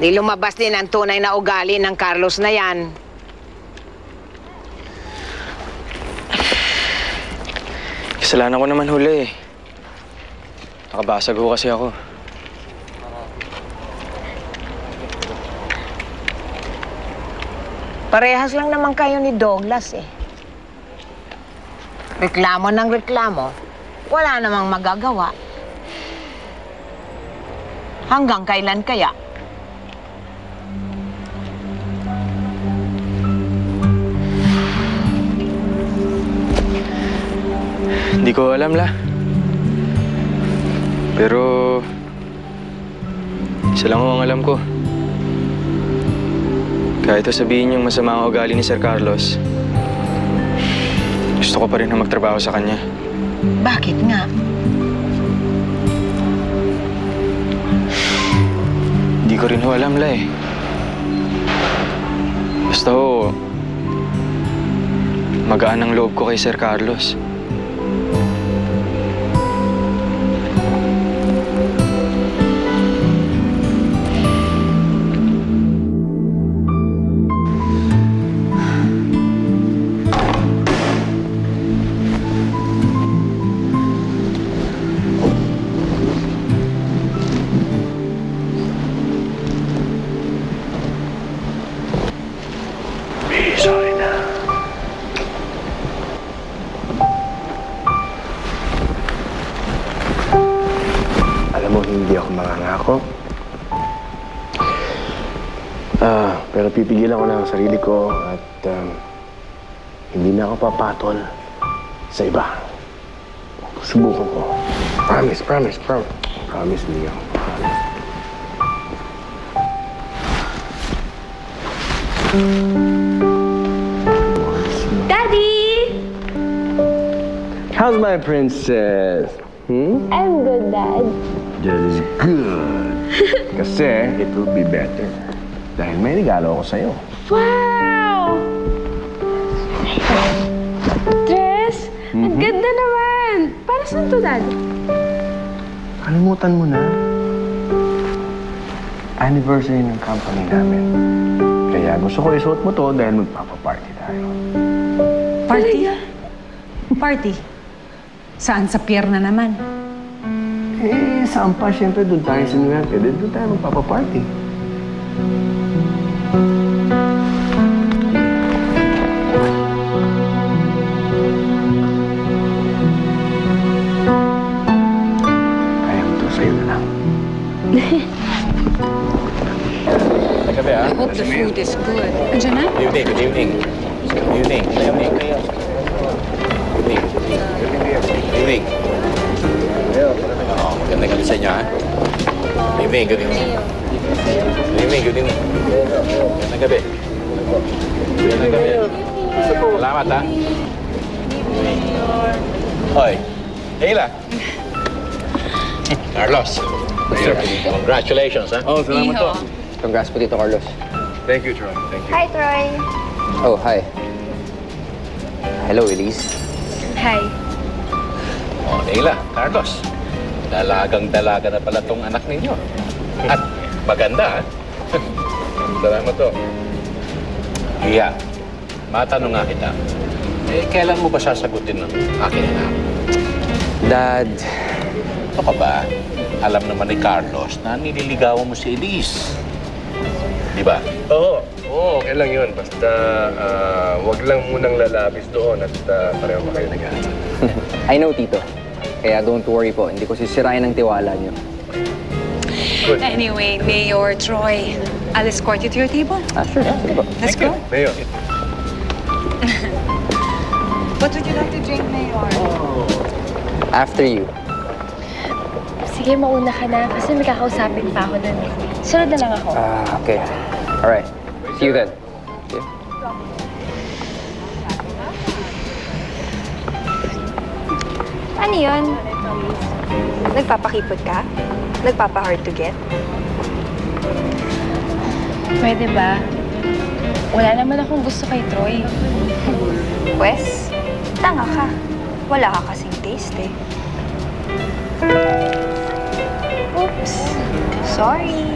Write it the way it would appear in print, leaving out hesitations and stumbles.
Di lumabas din ang tunay na ugali ng Carlos na yan. Kasalanan ko naman huli eh. Nakabasag ho kasi ako. Parehas lang naman kayo ni Douglas eh. Reklamo ng reklamo, wala namang magagawa. Hanggang kailan kaya? Hindi ko alam, La. Pero isa lang ho ang alam ko. Kahit sabihin yung masama ang ugali ni Sir Carlos, gusto ko pa rin na magtrabaho sa kanya. Bakit nga? Hindi ko rin ho alam, La eh. Basta ho, magaan ang loob ko kay Sir Carlos. Sorry na. Alam mo, hindi ako mangangako. Pero pipigilan ko na ang sarili ko at hindi na ako papatol sa iba. Subukan ko. Promise, promise, promise. Promise, Leo. Promise. Daddy! How's my princess? I'm good, Dad. That is good. Kasi it will be better. Dahil may regalo ako sa'yo. Wow! Dress? Ang ganda naman! Para saan to, Dad? Kalimutan mo na. Anniversary ng company namin. Kaya gusto ko isuot mo to dahil magpapaparty tayo. Party? Party? Saan? Sa pier na naman? Eh, saan pa? Siyempre, doon tayo sa New York. Doon tayo magpapaparty. Kaya mo to sa'yo na lang. Gabi, I hope the food is good. Andiyan na? Good evening, good evening. Good evening, good evening. Good evening. Good evening. Oh, maganda kami sa inyo, ha? Good evening, good evening. Good evening, good evening. Magandang gabi. Magandang gabi. Salamat, ha? Hoy, Ayla. Carlos. Congratulations, ha? Oh, salamat to. Congrats po, Tito Carlos. Thank you, Troy. Thank you. Hi, Troy. Oh, hi. Hello, Elise. Hi. Oh, Ayla, Carlos. Dalagang-dalaga na pala tong anak ninyo. At maganda, ha? Salamat to. Iya, matanong nga kita. Eh, kailan mo ba sasagutin ng aking anak? Dad, Ito ka ba? Alam naman ni Carlos na nililigawan mo si Elise. Di ba? Oo, okay lang yun. Basta wag lang munang lalabis doon at pareho pa kayo nag-aaral. I know, Tito. Kaya don't worry po. Hindi ko sisirain ang tiwala niyo. Good. Anyway, Mayor Troy, I'll escort you to your table. Sure. Sige po. Let's go. Mayo. What would you like to drink, Mayor? After you. Sige, mauna ka na kasi may kakausapin pa ako nun. Sunod na lang ako. Okay. Alright. See you then. Okay. Ano yun? Nagpapakipot ka? Nagpapa-hard to get? Pwede ba? Wala naman akong gusto kay Troy. Wes, tanga ka. Wala ka kasing taste eh. Oops. Sorry.